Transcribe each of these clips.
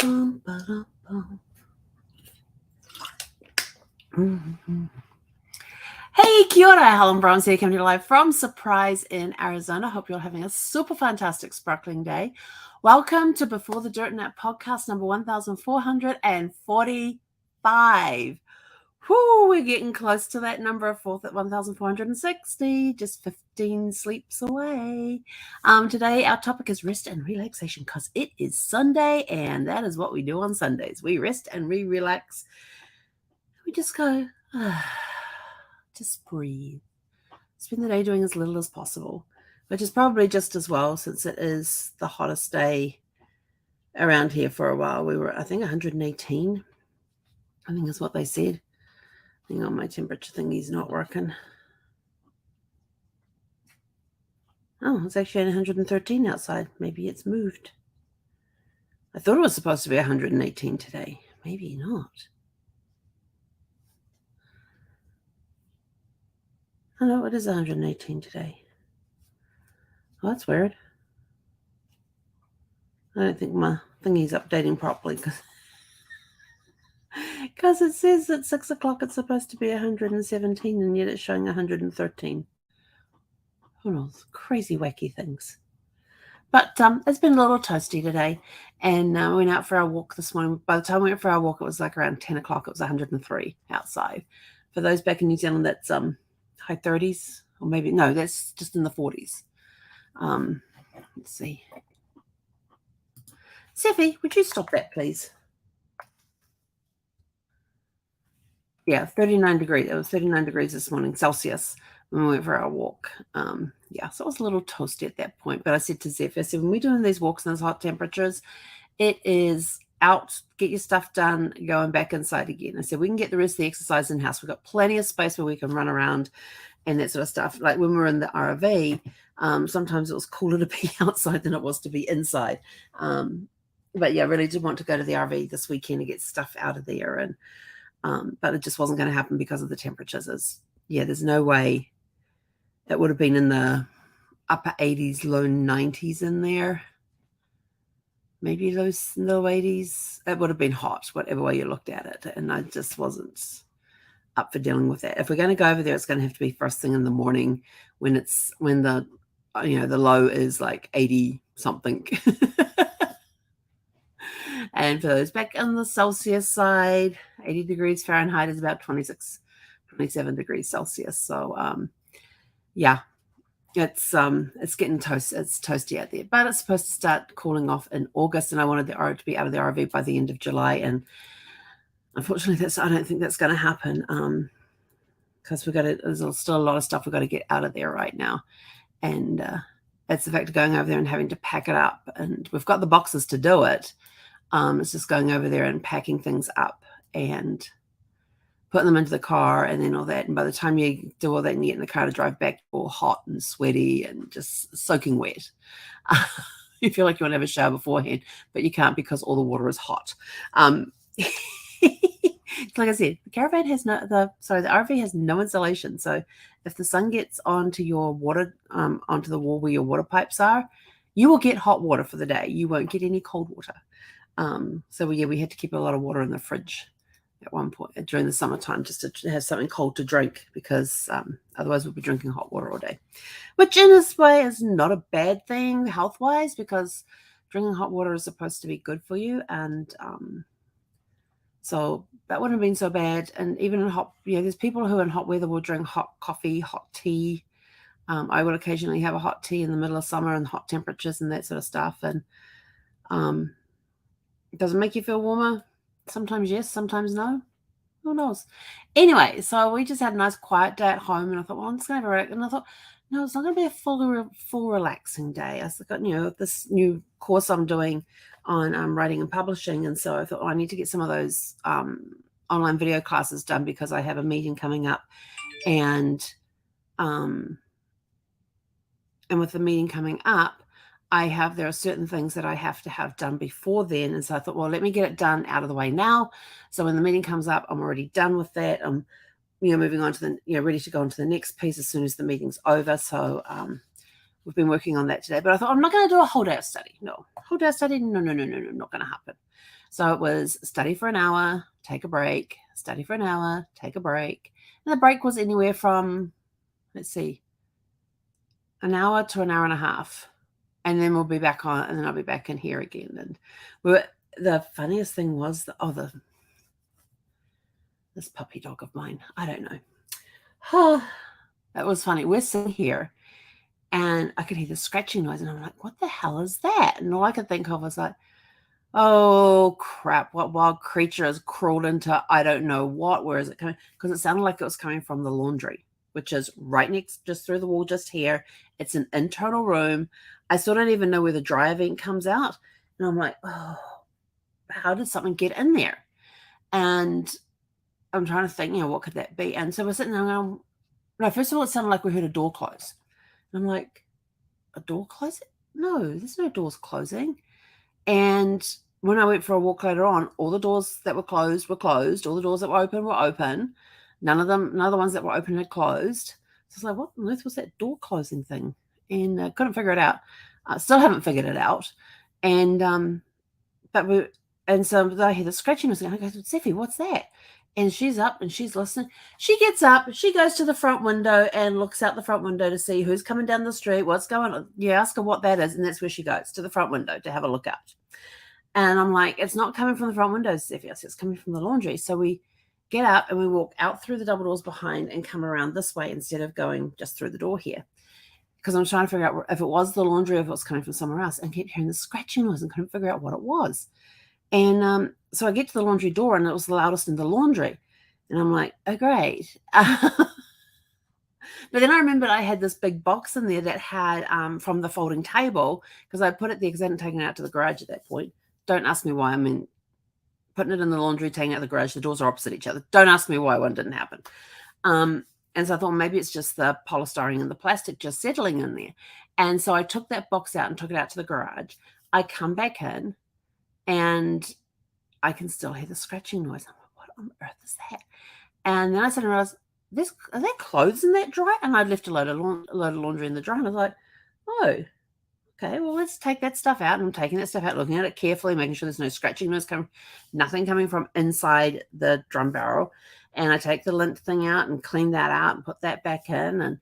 Hey, kia ora, Helen Browns here, coming to you live from Surprise in Arizona. Hope you're having a super fantastic, sparkling day. Welcome to Before the Dirt Nap podcast number 1445. Whoo, we're getting close to that number of 1460, just 15 sleeps away. Today, our topic is rest and relaxation because it is Sunday, and that is what we do on Sundays. We rest and we relax. We just go, just breathe. Spend the day doing as little as possible, which is probably just as well since it is the hottest day around here for a while. We were, I think, 118, I think is what they said. Hang on, my temperature thingy's not working. Oh, it's actually 113 outside. Maybe it's moved. I thought it was supposed to be 118 today. Maybe not. Oh, no, it is 118 today. Oh, that's weird. I don't think my thingy's updating properly because it says at 6 o'clock it's supposed to be 117 and yet it's showing 113. Who knows? Crazy, wacky things. But it's been a little toasty today, and we went out for our walk this morning. By the time we went for our walk, it was like around 10 o'clock. It was 103 outside. For those back in New Zealand, that's high 30s, or maybe, no, that's just in the 40s. Let's see. Seffi, would you stop that, please? Yeah, 39 degrees. It was 39 degrees this morning, Celsius, when we went for our walk. Yeah, so it was a little toasty at that point. But I said to Zeph, I said, when we're doing these walks in those hot temperatures, it is out, get your stuff done, going back inside again. I said, we can get the rest of the exercise in-house. We've got plenty of space where we can run around and that sort of stuff. Like when we were in the RV, sometimes it was cooler to be outside than it was to be inside. But yeah, I really did want to go to the RV this weekend and get stuff out of there. And but it just wasn't going to happen because of the temperatures. There's no way it would have been in the upper 80s, low 90s in there. Maybe low 80s. It would have been hot, whatever way you looked at it. And I just wasn't up for dealing with that. If we're going to go over there, it's going to have to be first thing in the morning when the low is like 80 something. And for those back on the Celsius side, 80 degrees Fahrenheit is about 26, 27 degrees Celsius. So, yeah, it's getting toast. It's toasty out there, but it's supposed to start cooling off in August, and I wanted the RV to be out of the RV by the end of July. And unfortunately, I don't think that's going to happen because there's still a lot of stuff we've got to get out of there right now. And it's the fact of going over there and having to pack it up. And we've got the boxes to do it. It's just going over there and packing things up and putting them into the car and then all that. And by the time you do all that and you get in the car to drive back, you're all hot and sweaty and just soaking wet. You feel like you want to have a shower beforehand, but you can't because all the water is hot. Like I said, the RV has no insulation. So if the sun gets onto your water, onto the wall where your water pipes are, you will get hot water for the day. You won't get any cold water. So we had to keep a lot of water in the fridge at one point during the summertime just to have something cold to drink because otherwise we'll be drinking hot water all day, which in this way is not a bad thing health-wise because drinking hot water is supposed to be good for you. And so that wouldn't have been so bad. And even in hot, there's people who in hot weather will drink hot coffee, hot tea. I would occasionally have a hot tea in the middle of summer and hot temperatures and that sort of stuff. And does it make you feel warmer? Sometimes yes, sometimes no. Who knows? Anyway, so we just had a nice quiet day at home, and I thought, well, I'm just going to have a relax. And I thought, no, it's not going to be a full relaxing day. I've got, this new course I'm doing on writing and publishing, and so I thought, I need to get some of those online video classes done because I have a meeting coming up, and with the meeting coming up, there are certain things that I have to have done before then. And so I thought, well, let me get it done out of the way now. So when the meeting comes up, I'm already done with that. I'm, moving on to ready to go on to the next piece as soon as the meeting's over. So we've been working on that today. But I thought, I'm not going to do a whole day of study. No, whole day of study? No, not going to happen. So it was study for an hour, take a break, study for an hour, take a break. And the break was anywhere from, let's see, an hour to an hour and a half. And then we'll be back on, and then I'll be back in here again. And the funniest thing was, this puppy dog of mine, I don't know. Oh, that was funny. We're sitting here, and I could hear the scratching noise, and I'm like, what the hell is that? And all I could think of was like, oh crap, what wild creature has crawled into I don't know what? Where is it coming? Because it sounded like it was coming from the laundry, which is right next, just through the wall, just here. It's an internal room. I still don't even know where the dryer vent comes out. And I'm like, oh, how did something get in there? And I'm trying to think, what could that be? And so we're sitting there going, no, first of all, it sounded like we heard a door close. And I'm like, a door closing? No, there's no doors closing. And when I went for a walk later on, all the doors that were closed were closed. All the doors that were open. None of the ones that were open had closed. So I was like, what on earth was that door closing thing? And I couldn't figure it out. I still haven't figured it out. And so I hear the scratching. I go, Zeffie, what's that? And she's up and she's listening. She gets up, she goes to the front window and looks out the front window to see who's coming down the street, what's going on. You ask her what that is, and that's where she goes, to the front window to have a look out. And I'm like, it's not coming from the front window, Zeffie. It's coming from the laundry. So we get up and we walk out through the double doors behind and come around this way instead of going just through the door here. Because I'm trying to figure out if it was the laundry or if it was coming from somewhere else, and kept hearing the scratching noise and couldn't figure out what it was. And so I get to the laundry door, and it was the loudest in the laundry. And I'm like, oh, great. But then I remembered I had this big box in there that had from the folding table, because I put it there because I hadn't taken it out to the garage at that point. Don't ask me why. I mean, putting it in the laundry, taking it out the garage, the doors are opposite each other. Don't ask me why one didn't happen. And so I thought maybe it's just the polystyrene and the plastic just settling in there. And so I took that box out and took it out to the garage. I come back in, and I can still hear the scratching noise. I'm like, what on earth is that? And then I suddenly realized, are there clothes in that dryer? And I'd left a load of laundry in the dryer. And I was like, oh, okay, well, let's take that stuff out. And I'm taking that stuff out, looking at it carefully, making sure there's no scratching noise nothing coming from inside the drum barrel. And I take the lint thing out and clean that out and put that back in, and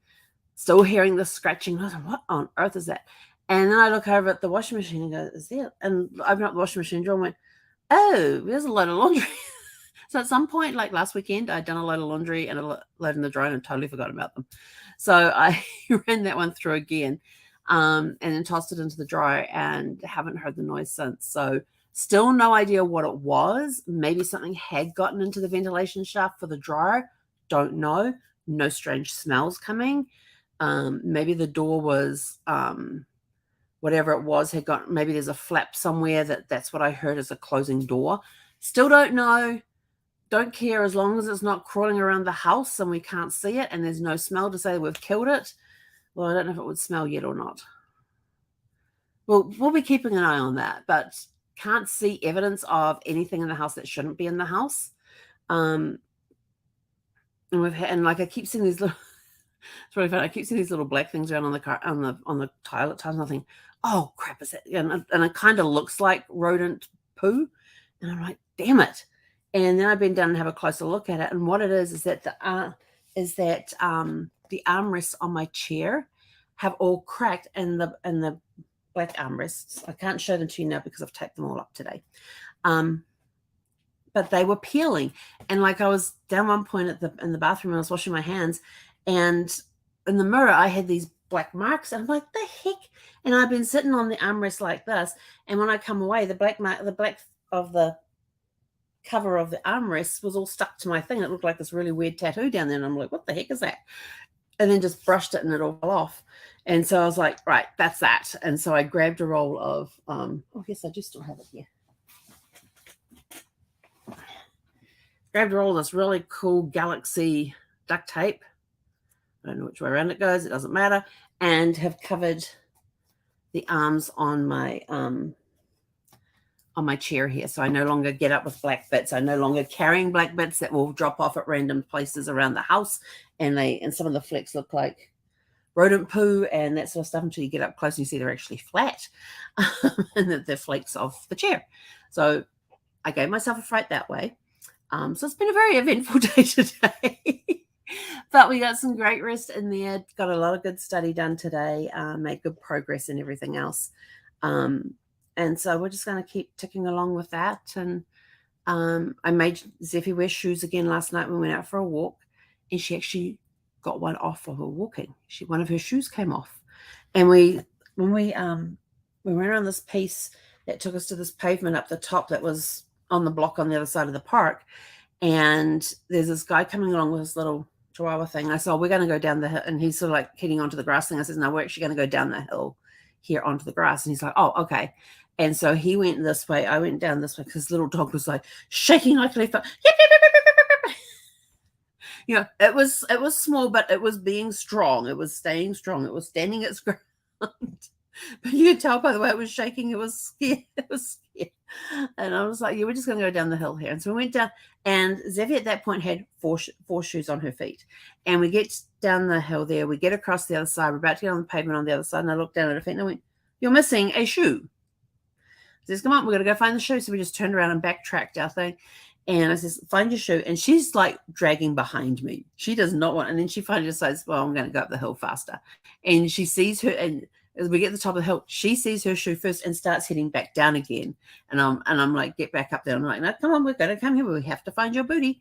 still hearing the scratching noise. What on earth is that? And then I look over at the washing machine and go, is there? And I open up the washing machine drawer and went, oh, there's a load of laundry. So at some point, like last weekend, I'd done a load of laundry and a load in the dryer and totally forgot about them. So I ran that one through again, and then tossed it into the dryer, and haven't heard the noise since. So still no idea what it was. Maybe something had gotten into the ventilation shaft for the dryer. Don't know. No strange smells coming. Maybe the door was, whatever it was, maybe there's a flap somewhere that's what I heard as a closing door. Still don't know. Don't care, as long as it's not crawling around the house and we can't see it and there's no smell to say we've killed it. Well, I don't know if it would smell yet or not. Well, we'll be keeping an eye on that, but can't see evidence of anything in the house that shouldn't be in the house. And I keep seeing these little, it's really funny. I keep seeing these little black things around on the car, on the tile at times. And I think, oh crap, is that? And it kind of looks like rodent poo. And I'm like, damn it. And then I've been down and have a closer look at it. And what it is that the armrests on my chair have all cracked, and the black armrests, I can't show them to you now because I've taped them all up today. But they were peeling. And like I was down one point in the bathroom and I was washing my hands, and in the mirror I had these black marks, and I'm like, the heck? And I've been sitting on the armrest like this, and when I come away, the black of the cover of the armrest was all stuck to my thing. It looked like this really weird tattoo down there, and I'm like, what the heck is that? And then just brushed it and it all fell off. And so I was like, right, that's that. And so I grabbed a roll of oh yes, I do still have it here. Grabbed a roll of this really cool Galaxy duct tape. I don't know which way around it goes, it doesn't matter. And have covered the arms on my chair here. So I no longer get up with black bits. I'm no longer carrying black bits that will drop off at random places around the house. And some of the flecks look like rodent poo and that sort of stuff until you get up close and you see they're actually flat and that they're flakes off the chair. So I gave myself a fright that way. So it's been a very eventful day today. But we got some great rest in there, got a lot of good study done today, made good progress and everything else. And so we're just going to keep ticking along with that. And I made Zeffie wear shoes again last night when we went out for a walk, and she actually got one off while we were walking. One of her shoes came off, and when we went around this piece that took us to this pavement up the top that was on the block on the other side of the park, and there's this guy coming along with his little chihuahua thing. I said, oh, we're going to go down the hill, and he's sort of like heading onto the grass thing. I said, no, we're actually going to go down the hill here onto the grass. And he's like, oh, okay. And so he went this way. I went down this way because his little dog was like shaking like a leaf. You know, it was small, but it was being strong. It was staying strong. It was standing its ground. But you could tell by the way it was shaking. It was scared. It was scared. And I was like, yeah, we're just going to go down the hill here. And so we went down, and Zeffie at that point had four shoes on her feet. And we get down the hill there. We get across the other side. We're about to get on the pavement on the other side. And I looked down at her feet and I went, you're missing a shoe. She says, come on, we're going to go find the shoe. So we just turned around and backtracked our thing. And I says, find your shoe. And she's like dragging behind me. She does not want. And then she finally decides, well, I'm going to go up the hill faster. And she sees her, and as we get to the top of the hill, she sees her shoe first and starts heading back down again. And I'm like, get back up there. I'm like, no, come on, we're going to come here. We have to find your booty.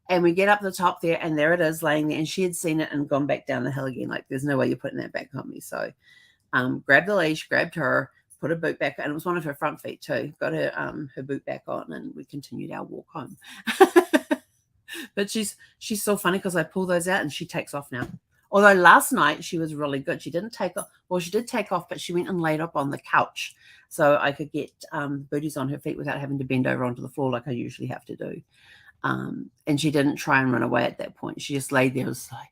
And we get up the top there, and there it is laying there. And she had seen it and gone back down the hill again. Like, there's no way you're putting that back on me. So grabbed the leash, grabbed her, put her boot back on. And it was one of her front feet too. Got her boot back on, and we continued our walk home. But she's so funny because I pull those out and she takes off now. Although last night she was really good. She didn't take off. Well, she did take off, but she went and laid up on the couch so I could get booties on her feet without having to bend over onto the floor like I usually have to do. And she didn't try and run away at that point. She just laid there. It was like,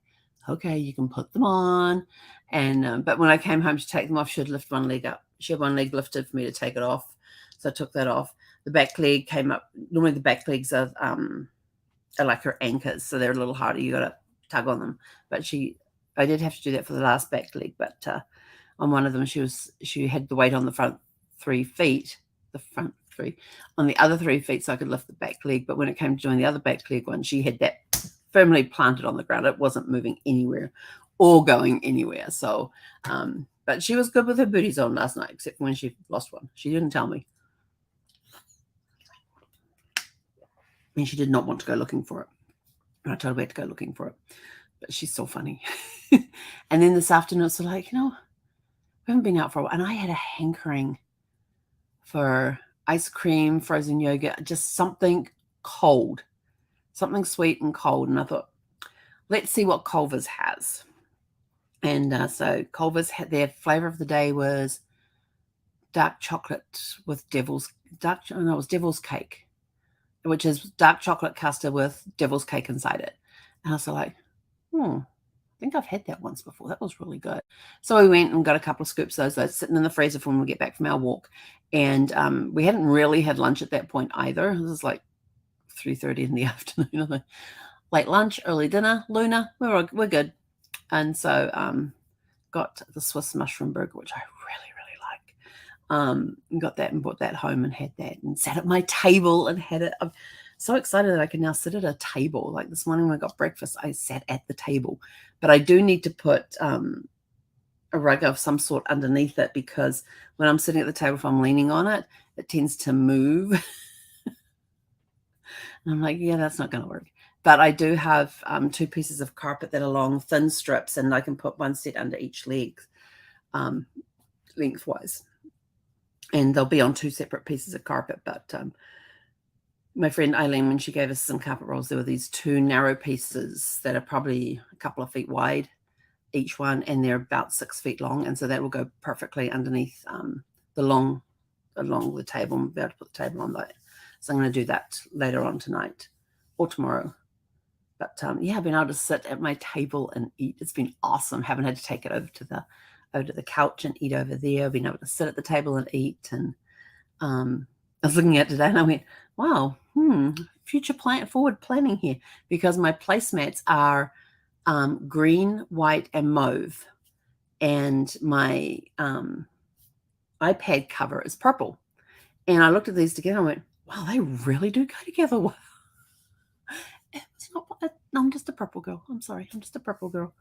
okay, you can put them on. And but when I came home to take them off, she'd lift one leg up. She had one leg lifted for me to take it off. So I took that off. The back leg came up. Normally the back legs are like her anchors, so they're a little harder. You got to tug on them. But I did have to do that for the last back leg. But on one of them, she had the weight on the front 3 feet, the front 3, on the other 3 feet, so I could lift the back leg. But when it came to doing the other back leg one, she had that firmly planted on the ground. It wasn't moving anywhere or going anywhere. So, but she was good with her booties on last night, except when she lost one. She didn't tell me. And she did not want to go looking for it. And I told her where to go looking for it. But she's so funny. And then this afternoon, it's like, we haven't been out for a while. And I had a hankering for ice cream, frozen yogurt, just something cold, something sweet and cold. And I thought, let's see what Culver's has. And so Culver's had their flavor of the day was dark chocolate with devil's cake, which is dark chocolate custard with devil's cake inside it. And I was like, I think I've had that once before. That was really good. So we went and got a couple of scoops of those sitting in the freezer for when we get back from our walk. And we hadn't really had lunch at that point either. It was like 3:30 in the afternoon. Late lunch, early dinner, Luna, we're good. And so got the Swiss mushroom burger, which I really, really like. And got that and brought that home and had that and sat at my table and had it. I'm so excited that I can now sit at a table. Like this morning when I got breakfast, I sat at the table. But I do need to put a rug of some sort underneath it, because when I'm sitting at the table, if I'm leaning on it, it tends to move. And I'm like, yeah, that's not going to work. But I do have 2 pieces of carpet that are long, thin strips, and I can put one set under each leg lengthwise. And they'll be on 2 separate pieces of carpet. But my friend Eileen, when she gave us some carpet rolls, there were these 2 narrow pieces that are probably a couple of feet wide, each one, and they're about 6 feet long. And so that will go perfectly underneath along the table, and be able to put the table on that. So I'm going to do that later on tonight or tomorrow. But yeah, I've been able to sit at my table and eat. It's been awesome. Haven't had to take it over to the couch and eat over there. I've been able to sit at the table and eat. And I was looking at it today and I went, wow, forward planning here, because my placemats are green, white, and mauve. And my iPad cover is purple. And I looked at these together and I went, wow, they really do go together well. It's not, no, I'm just a purple girl. I'm sorry. I'm just a purple girl.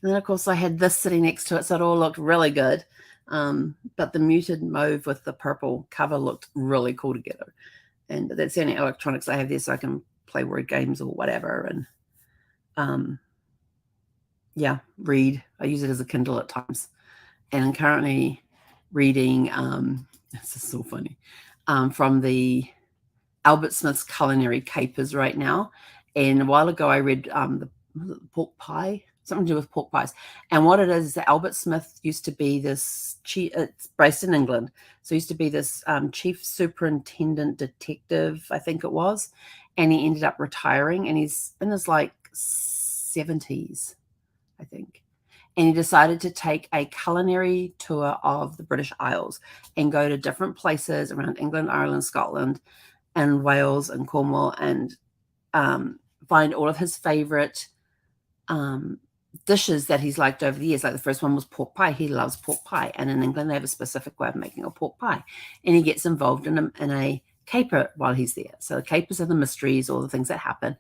And then, of course, I had this sitting next to it, so it all looked really good. But the muted mauve with the purple cover looked really cool together. And that's the only electronics I have there, so I can play word games or whatever. And yeah, read. I use it as a Kindle at times. And I'm currently reading, this is so funny, from the Albert Smith's Culinary Capers right now. And a while ago, I read the pork pie, something to do with pork pies. And what it is that Albert Smith used to be this chief, it's based in England. So he used to be this chief superintendent detective, I think it was. And he ended up retiring, and he's in his like 70s, I think. And he decided to take a culinary tour of the British Isles and go to different places around England, Ireland, Scotland, and Wales and Cornwall, and find all of his favorite dishes that he's liked over the years. Like the first one was pork pie. He loves pork pie. And in England, they have a specific way of making a pork pie. And he gets involved in a caper while he's there. So the capers are the mysteries, all the things that happen.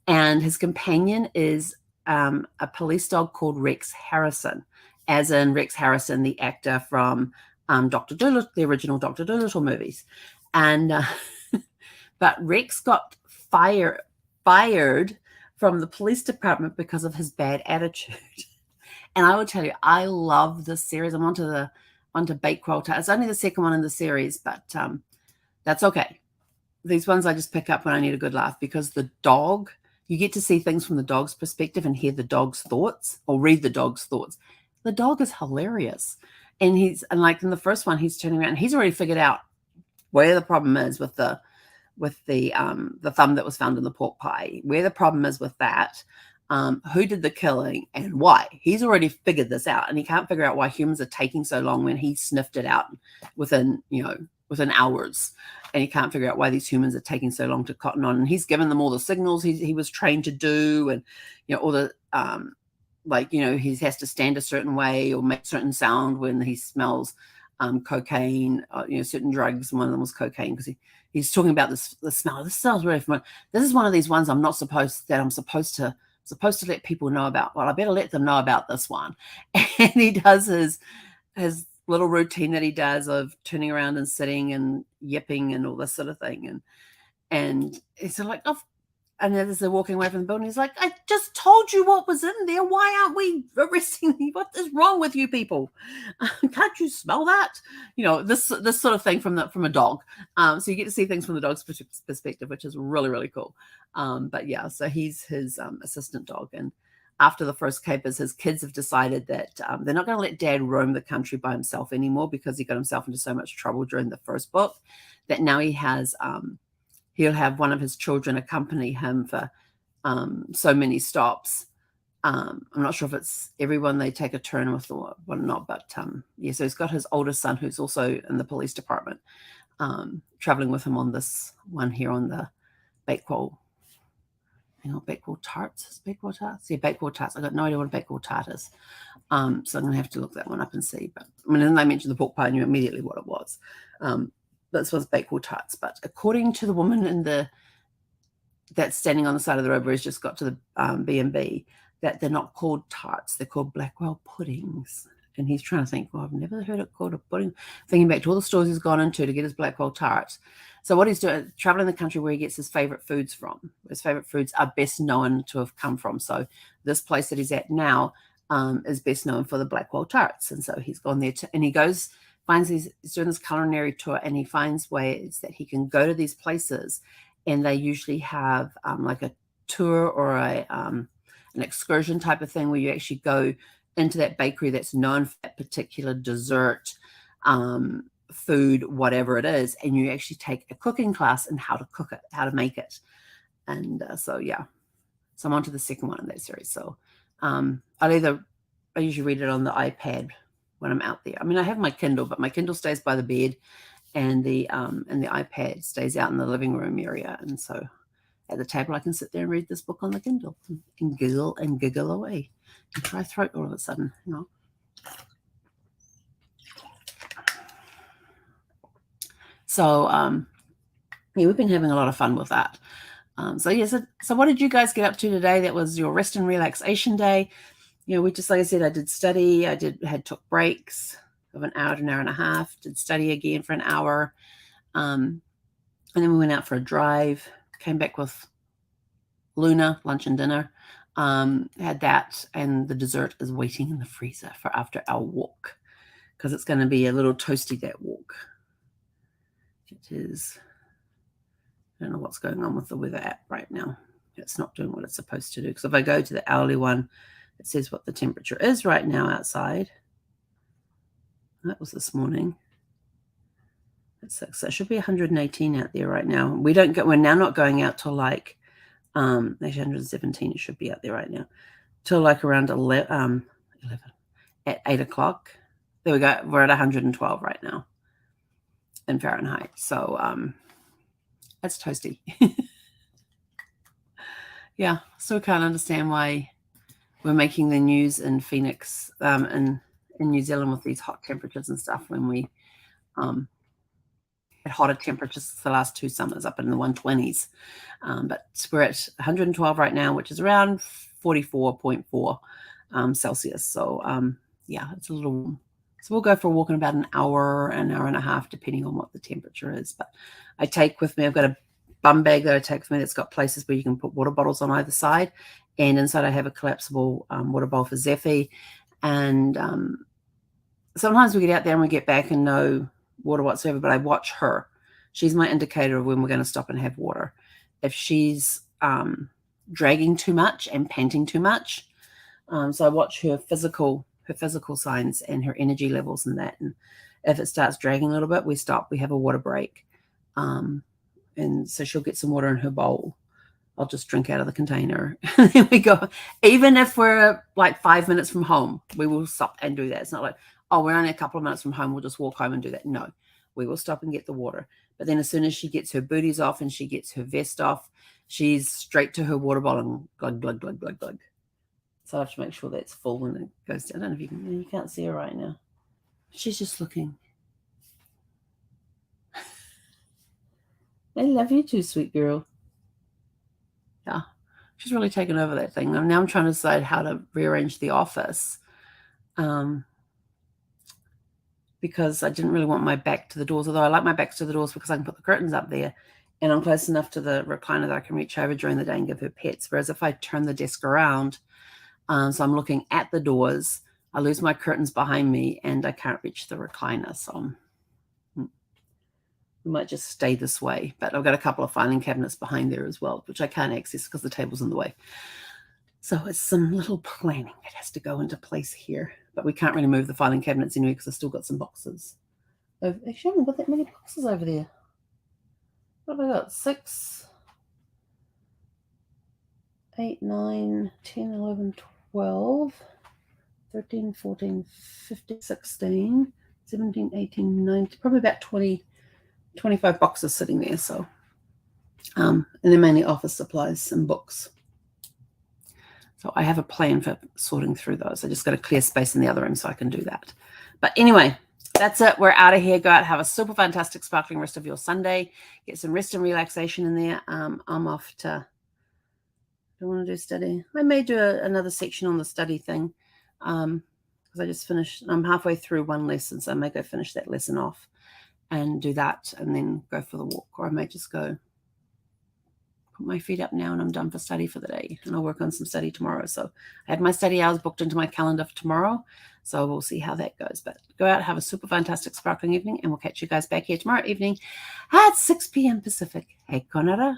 And his companion is a police dog called Rex Harrison, as in Rex Harrison, the actor from Dr. Dolittle, the original Dr. Dolittle movies. And but Rex got fired from the police department because of his bad attitude. And I will tell you, I love this series. I'm onto Bakewell. It's only the second one in the series, but that's okay. These ones I just pick up when I need a good laugh, because the dog, you get to see things from the dog's perspective and hear the dog's thoughts or read the dog's thoughts. The dog is hilarious. And like in the first one, he's turning around and he's already figured out where the problem is with the thumb that was found in the pork pie, where the problem is with that, who did the killing and why. He's already figured this out, and he can't figure out why humans are taking so long when he sniffed it out within hours. And he can't figure out why these humans are taking so long to cotton on. And he's given them all the signals he was trained to do, and all the he has to stand a certain way or make certain sound when he smells cocaine, certain drugs. One of them was cocaine, because he's talking about the smell. This sounds really familiar. This is one of these ones I'm supposed to let people know about. Well, I better let them know about this one. And he does his little routine that he does of turning around and sitting and yipping and all this sort of thing. And he's like, oh, and as they're walking away from the building, he's like, I just told you what was in there. Why aren't we arresting me? What is wrong with you people? Can't you smell that? This sort of thing from a dog. So you get to see things from the dog's perspective, which is really, really cool. But yeah, so he's his assistant dog. And after the first capers, his kids have decided that they're not going to let Dad roam the country by himself anymore, because he got himself into so much trouble during the first book, that now he has he'll have one of his children accompany him for so many stops. I'm not sure if it's everyone they take a turn with or not, but yeah, so he's got his older son, who's also in the police department, traveling with him on this one here on the Bakewell. Bakewell tarts? Bakewell tarts? Yeah, Bakewell tarts. I got no idea what a Bakewell tart is. So I'm going to have to look that one up and see. But then they mentioned the pork pie, I knew immediately what it was. This was Bakewell tarts. But according to the woman that's standing on the side of the road where he's just got to the B&B, that they're not called tarts. They're called Blackwell puddings. And he's trying to think, well, I've never heard it called a pudding. Thinking back to all the stores he's gone into to get his Blackwell tarts. So what he's doing, traveling the country where he gets his favorite foods from. His favorite foods are best known to have come from. So this place that he's at now is best known for the Blackwell tarts. And so he's gone there and he finds he's doing this culinary tour, and he finds ways that he can go to these places, and they usually have like a tour or an excursion type of thing where you actually go into that bakery that's known for that particular dessert, food, whatever it is, and you actually take a cooking class in how to cook it, how to make it. And so I'm on to the second one in that series. So I usually read it on the iPad when I'm out there. I mean, I have my Kindle, but my Kindle stays by the bed, and the iPad stays out in the living room area. And so at the table, I can sit there and read this book on the Kindle and giggle away. And try throat all of a sudden, So yeah, we've been having a lot of fun with that. So what did you guys get up to today? That was your rest and relaxation day. We just, like I said, I did study. Took breaks of an hour to an hour and a half, did study again for an hour. And then we went out for a drive, came back with Luna, lunch and dinner. Had that, and the dessert is waiting in the freezer for after our walk, because it's going to be a little toasty, that walk. It is. I don't know what's going on with the weather app right now. It's not doing what it's supposed to do. Because if I go to the hourly one, it says what the temperature is right now outside. That was this morning. So it should be 118 out there right now. We're now not going out till like, actually 117, it should be out there right now, till like around 11 at 8 o'clock. There we go. We're at 112 right now in Fahrenheit. So that's toasty. Yeah, still can't understand why we're making the news in Phoenix, in New Zealand, with these hot temperatures and stuff, when we had hotter temperatures the last 2 summers up in the 120s. But we're at 112 right now, which is around 44.4 Celsius. So yeah, it's a little warm. So we'll go for a walk in about an hour and a half, depending on what the temperature is. But I take with me, I've got a bum bag that I take with me that's got places where you can put water bottles on either side. And inside I have a collapsible water bowl for Zephy. And sometimes we get out there and we get back and no water whatsoever, but I watch her. She's my indicator of when we're going to stop and have water. If she's dragging too much and panting too much, so I watch her physical signs and her energy levels and that. And if it starts dragging a little bit, we stop. We have a water break. And so she'll get some water in her bowl. I'll just drink out of the container. And then we go. Even if we're like 5 minutes from home, we will stop and do that. It's not like, oh, we're only a couple of minutes from home, we'll just walk home and do that. No, we will stop and get the water. But then as soon as she gets her booties off and she gets her vest off, she's straight to her water bottle and glug, glug, glug, glug, glug. So I have to make sure that's full when it goes down. I don't know if you can't see her right now. She's just looking. I love you too, sweet girl. Yeah, she's really taken over that thing. Now I'm trying to decide how to rearrange the office, because I didn't really want my back to the doors, although I like my back to the doors because I can put the curtains up there and I'm close enough to the recliner that I can reach over during the day and give her pets. Whereas if I turn the desk around, so I'm looking at the doors, I lose my curtains behind me and I can't reach the recliner. So we might just stay this way. But I've got a couple of filing cabinets behind there as well, which I can't access because the table's in the way. So it's some little planning that has to go into place here. But we can't really move the filing cabinets anyway because I've still got some boxes. Actually, I haven't got that many boxes over there. What have I got? 6, 8, 9, 10, 11, 12, 13, 14, 15, 16, 17, 18, 19, probably about 20, 25 boxes sitting there. So, and they're mainly office supplies and books. So I have a plan for sorting through those. I just got to clear space in the other room so I can do that. But anyway, that's it. We're out of here. Go out, have a super fantastic sparkling rest of your Sunday. Get some rest and relaxation in there. I'm off to, I want to do study. I may do another section on the study thing, because I just finished. I'm halfway through one lesson, so I may go finish that lesson off and do that and then go for the walk. Or I may just go put my feet up now and I'm done for study for the day. And I'll work on some study tomorrow. So I had my study hours booked into my calendar for tomorrow. So we'll see how that goes. But go out, have a super fantastic sparkling evening, and we'll catch you guys back here tomorrow evening at 6 p.m. Pacific. Hey, Konara.